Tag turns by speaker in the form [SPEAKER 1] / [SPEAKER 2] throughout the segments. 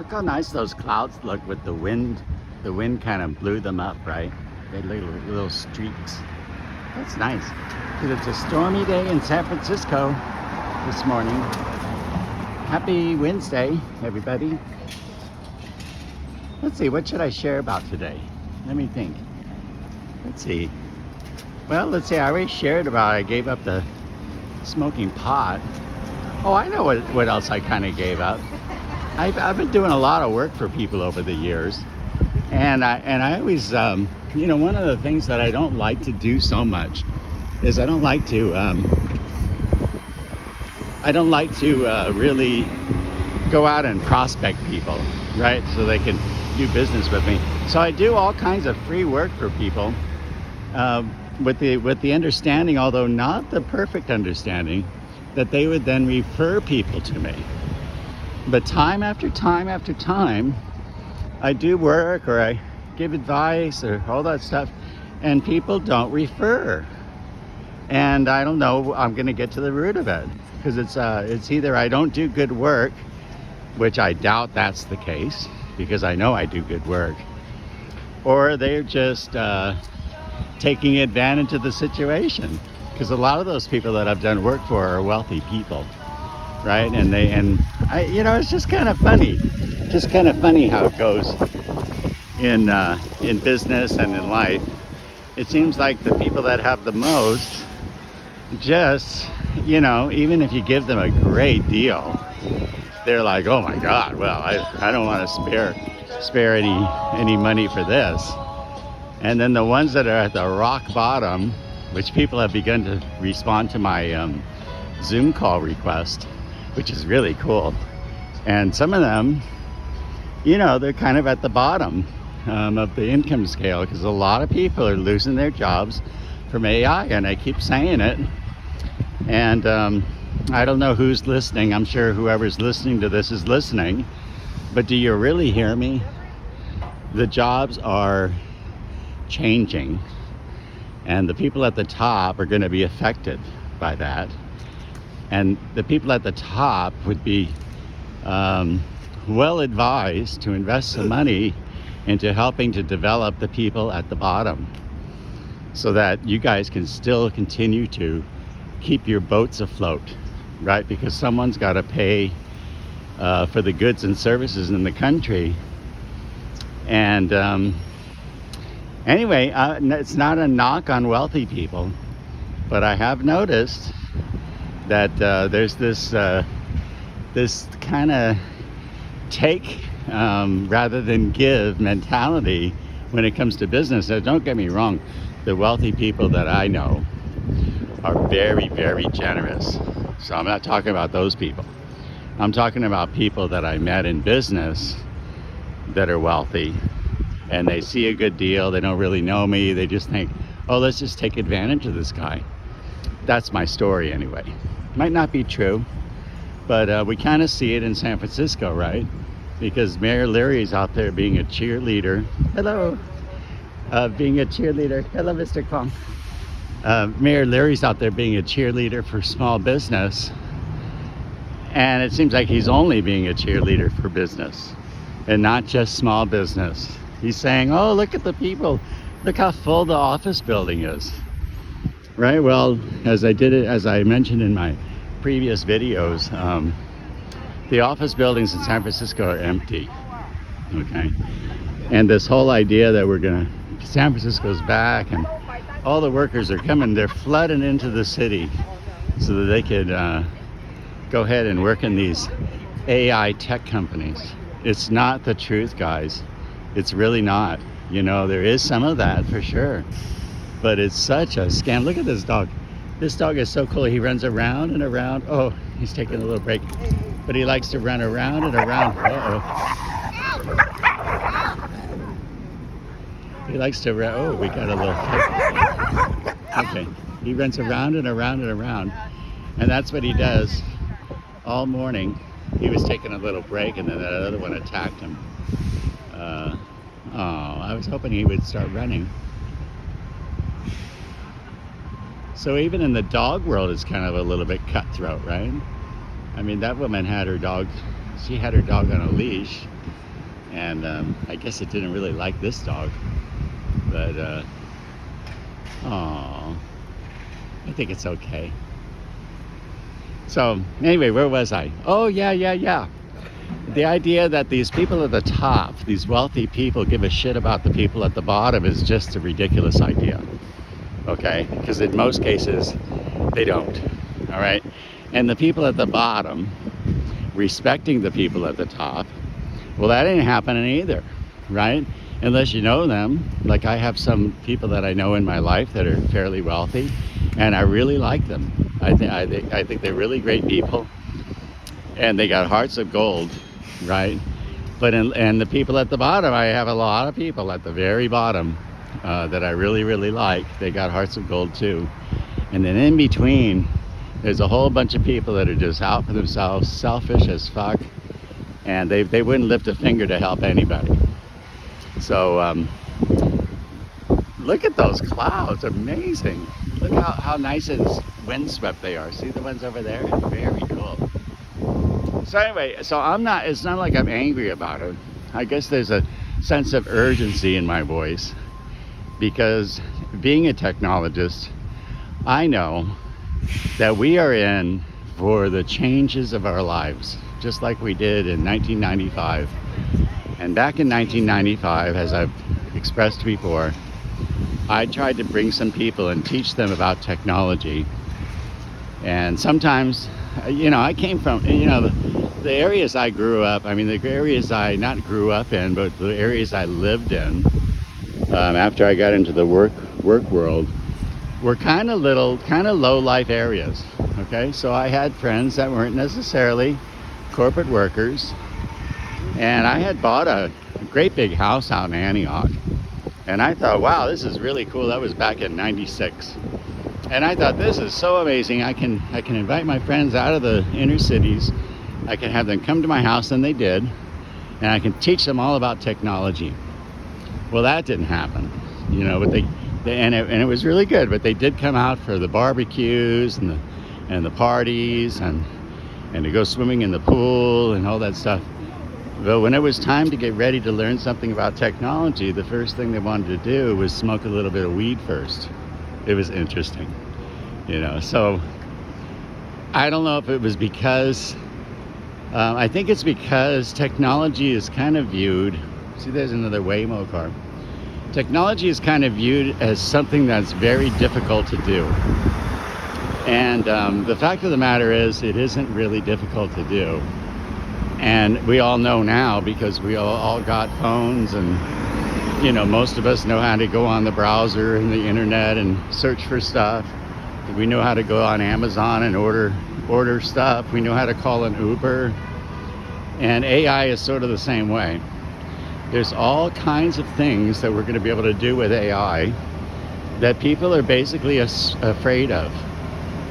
[SPEAKER 1] Look how nice those clouds look with the wind. The wind kind of blew them up, right? They little streaks. That's nice. 'Cause it's a stormy day in San Francisco this morning. Happy Wednesday, everybody. Let's see, what should I share about today? Let me think. Let's see. Well, let's see, I already shared about I gave up the smoking pot. Oh, I know what else I kind of gave up. I've been doing a lot of work for people over the years. And I always, you know, one of the things that I don't like to do so much is I don't like to really go out and prospect people, right? So they can do business with me. So I do all kinds of free work for people with the understanding, although not the perfect understanding, that they would then refer people to me. But time after time after time, I do work or I give advice or all that stuff, and people don't refer. And I don't know, I'm going to get to the root of it, because it's either I don't do good work, which I doubt that's the case, because I know I do good work, or they're just taking advantage of the situation, because a lot of those people that I've done work for are wealthy people, right? And I, you know, it's just kind of funny how it goes in business and in life. It seems like the people that have the most, just, you know, even if you give them a great deal, they're like, oh my God, well, I don't want to spare any money for this. And then the ones that are at the rock bottom, which people have begun to respond to my Zoom call request, which is really cool. And some of them, you know, they're kind of at the bottom of the income scale, because a lot of people are losing their jobs from AI, and I keep saying it. And I don't know who's listening. I'm sure whoever's listening to this is listening. But do you really hear me? The jobs are changing, and the people at the top are going to be affected by that. And the people at the top would be well advised to invest some money into helping to develop the people at the bottom, so that you guys can still continue to keep your boats afloat, right? Because someone's got to pay for the goods and services in the country. And anyway, it's not a knock on wealthy people, but I have noticed that there's this kind of take rather than give mentality when it comes to business. Now, don't get me wrong, the wealthy people that I know are very, very generous. So I'm not talking about those people. I'm talking about people that I met in business that are wealthy, and they see a good deal. They don't really know me. They just think, oh, let's just take advantage of this guy. That's my story anyway. Might not be true, but we kind of see it in San Francisco, right? Because Mayor Leary's out there being a cheerleader. Hello. Being a cheerleader. Hello, Mr. Kwong. Mayor Leary's out there being a cheerleader for small business. And it seems like he's only being a cheerleader for business and not just small business. He's saying, oh, look at the people. Look how full the office building is. Right? Well, as I mentioned in my previous videos, the office buildings in San Francisco are empty. Okay? And this whole idea that San Francisco's back and all the workers are coming, they're flooding into the city so that they could go ahead and work in these AI tech companies. It's not the truth, guys. It's really not. You know, there is some of that for sure, but it's such a scam. Look at this dog. This dog is so cool. He runs around and around. Oh, he's taking a little break, but he likes to run around and around. He likes to run. Oh, we got a little. Okay, he runs around and around and around, and that's what he does all morning. He was taking a little break, and then that other one attacked him. I was hoping he would start running. So even in the dog world, it's kind of a little bit cutthroat, right? I mean, that woman had her dog, she had her dog on a leash, And I guess it didn't really like this dog, but oh, I think it's okay. So anyway, where was I? Oh, yeah. The idea that these people at the top, these wealthy people, give a shit about the people at the bottom is just a ridiculous idea. Okay? Because in most cases, they don't. All right? And the people at the bottom respecting the people at the top, well, that ain't happening either. Right? Unless you know them. Like I have some people that I know in my life that are fairly wealthy, and I really like them. I think they're really great people, and they got hearts of gold, right? And the people at the bottom, I have a lot of people at the very bottom that I really like. They got hearts of gold too. And then in between, there's a whole bunch of people that are just out for themselves, selfish as fuck, and they wouldn't lift a finger to help anybody. So look at those clouds, amazing. Look how nice and windswept they are. See the ones over there? Very cool. So anyway, it's not like I'm angry about it. I guess there's a sense of urgency in my voice, because being a technologist, I know that we are in for the changes of our lives, just like we did in 1995. And back in 1995, as I've expressed before, I tried to bring some people and teach them about technology. And sometimes, I came from, the areas I grew up, the areas I not grew up in, but the areas I lived in after I got into the work world were kind of low life areas. Okay, so I had friends that weren't necessarily corporate workers, and I had bought a great big house out in Antioch. And I thought, wow, this is really cool. That was back in '96. And I thought, this is so amazing. I can invite my friends out of the inner cities. I can have them come to my house, and they did. And I can teach them all about technology. Well, that didn't happen, but it was really good. But they did come out for the barbecues and the parties and to go swimming in the pool and all that stuff. But when it was time to get ready to learn something about technology, the first thing they wanted to do was smoke a little bit of weed first. It was interesting, So I don't know if it was because, I think it's because technology is kind of viewed, see there's another Waymo car. Technology is kind of viewed as something that's very difficult to do. And the fact of the matter is, it isn't really difficult to do. And we all know now, because we all got phones, and most of us know how to go on the browser and the internet and search for stuff. We know how to go on Amazon and order stuff. We know how to call an Uber. And AI is sort of the same way. There's all kinds of things that we're going to be able to do with AI that people are basically afraid of.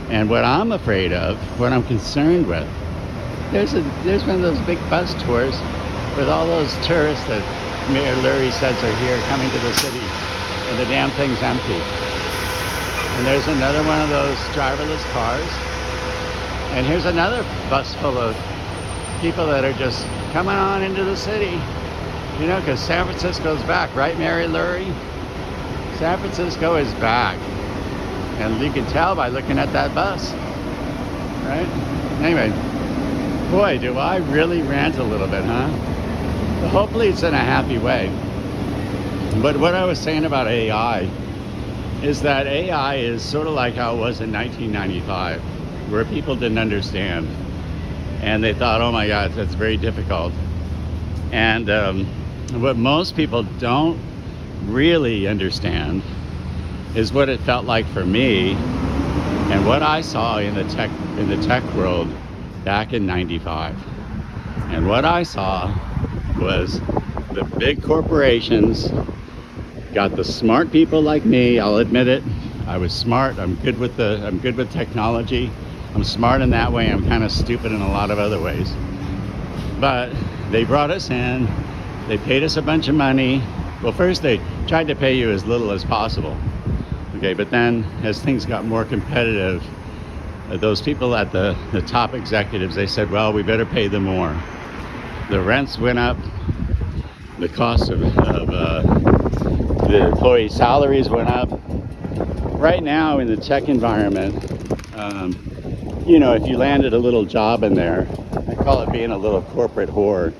[SPEAKER 1] And what I'm afraid of, what I'm concerned with, there's one of those big bus tours with all those tourists that Mayor Lurie says are here coming to the city, and the damn thing's empty. And there's another one of those driverless cars, and here's another bus full of people that are just coming on into the city, because San Francisco's back, right, Mary Lurie? San Francisco is back, and you can tell by looking at that bus, right? Anyway. Boy, do I really rant a little bit, huh? But hopefully it's in a happy way. But what I was saying about AI is that AI is sort of like how it was in 1995, where people didn't understand. And they thought, oh my God, that's very difficult. And what most people don't really understand is what it felt like for me and what I saw in the tech world back in '95. And what I saw was the big corporations got the smart people like me. I'll admit it. I was smart. I'm good with technology. I'm smart in that way. I'm kind of stupid in a lot of other ways. But they brought us in. They paid us a bunch of money. Well, first they tried to pay you as little as possible. Okay, but then as things got more competitive, those people at the top executives, they said, well, we better pay them more. The rents went up. the cost of the employee salaries went up. Right now in the tech environment, if you landed a little job in there, I call it being a little corporate whore.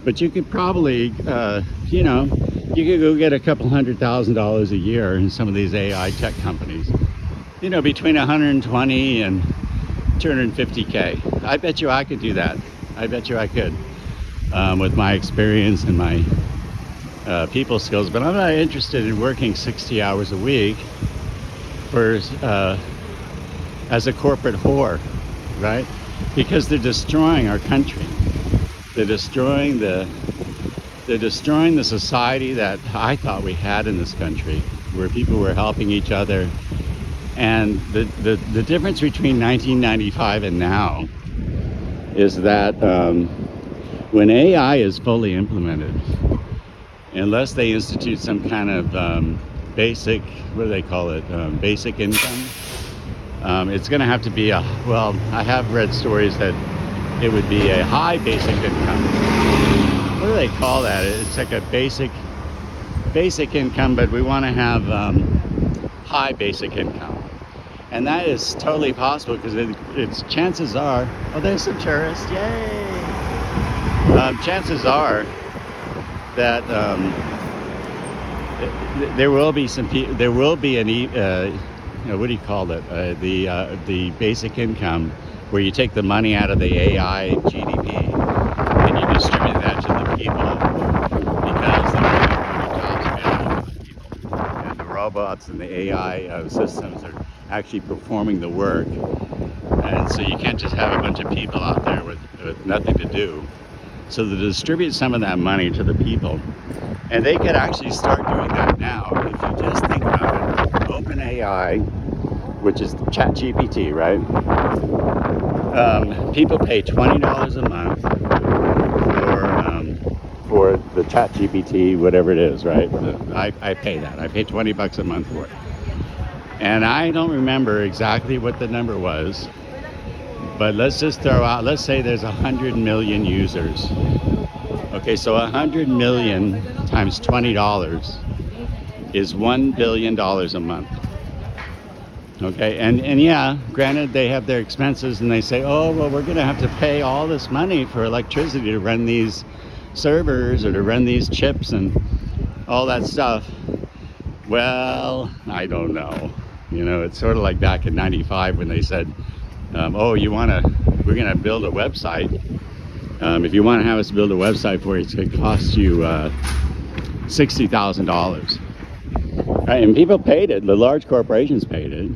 [SPEAKER 1] But you could probably, you could go get a couple $100,000 a year in some of these AI tech companies. Between 120 and 250K. I bet you I could do that. I bet you I could, with my experience and my people skills. But I'm not interested in working 60 hours a week for as a corporate whore, right? Because they're destroying our country. They're destroying the society that I thought we had in this country, where people were helping each other. And the difference between 1995 and now is that when AI is fully implemented, unless they institute some kind of basic, what do they call it, basic income, it's going to have to be I have read stories that it would be a high basic income. What do they call that? It's like a basic income, but we want to have high basic income. And that is totally possible because it's chances are, there's some tourists, yay! Chances are that there will be some people, there will be what do you call it? The basic income, where you take the money out of the AI GDP and you distribute that to the people, because there are jobs available to the people, and the robots and the AI systems are actually performing the work. And so you can't just have a bunch of people out there with nothing to do. So to distribute some of that money to the people, and they could actually start doing that now. If you just think about it, OpenAI, which is ChatGPT, right? People pay $20 a month for the ChatGPT, whatever it is, right? I pay that. I pay $20 a month for it. And I don't remember exactly what the number was, but let's just throw out, let's say there's 100 million users. Okay, so 100 million times $20 is $1 billion a month. Okay, and yeah, granted they have their expenses and they say, oh, well, we're gonna have to pay all this money for electricity to run these servers or to run these chips and all that stuff. Well, I don't know. It's sort of like back in 95 when they said, we're gonna build a website. If you want to have us build a website for you, it's gonna cost you $60,000. Right? And people paid it, the large corporations paid it,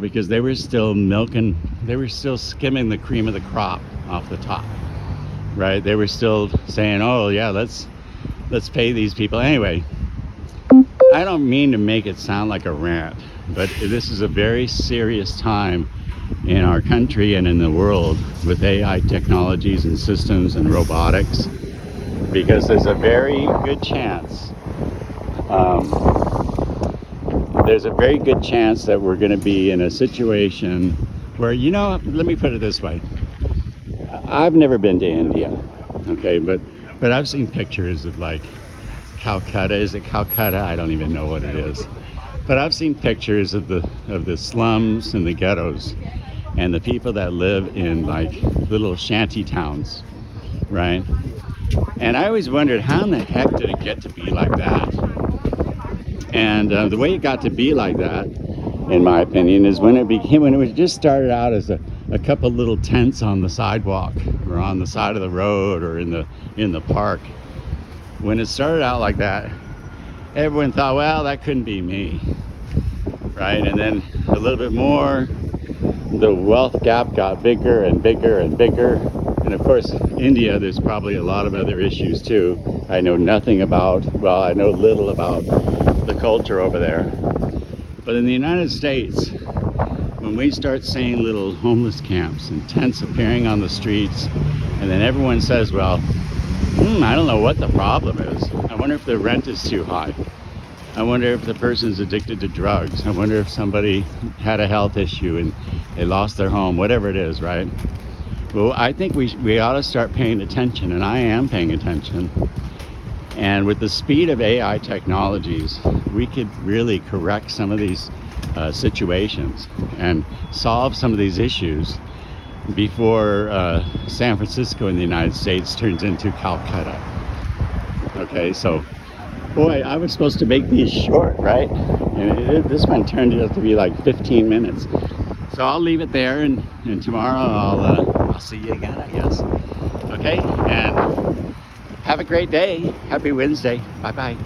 [SPEAKER 1] because they were still skimming the cream of the crop off the top, right? They were still saying, oh yeah, let's pay these people. Anyway, I don't mean to make it sound like a rant, but this is a very serious time in our country and in the world with AI technologies and systems and robotics, because there's a very good chance that we're going to be in a situation where, let me put it this way. I've never been to India, okay, but I've seen pictures of like Calcutta. Is it Calcutta? I don't even know what it is. But I've seen pictures of the slums and the ghettos and the people that live in like little shanty towns, right? And I always wondered, how in the heck did it get to be like that? And the way it got to be like that, in my opinion, is when it just started out as a couple little tents on the sidewalk or on the side of the road or in the park. When it started out like that, everyone thought, well, that couldn't be me, right? And then a little bit more, the wealth gap got bigger and bigger and bigger. And of course, India, there's probably a lot of other issues too. I know little about the culture over there. But in the United States, when we start seeing little homeless camps and tents appearing on the streets, and then everyone says, well, I don't know what the problem is. I wonder if the rent is too high. I wonder if the person's addicted to drugs. I wonder if somebody had a health issue and they lost their home, whatever it is, right? Well, I think we ought to start paying attention, and I am paying attention. And with the speed of AI technologies, we could really correct some of these situations and solve some of these issues before San Francisco in the United States turns into Calcutta. Okay, so boy, I was supposed to make these short, right? And this one turned out to be like 15 minutes. So I'll leave it there, and tomorrow I'll see you again, I guess. Okay, and have a great day. Happy Wednesday. Bye bye.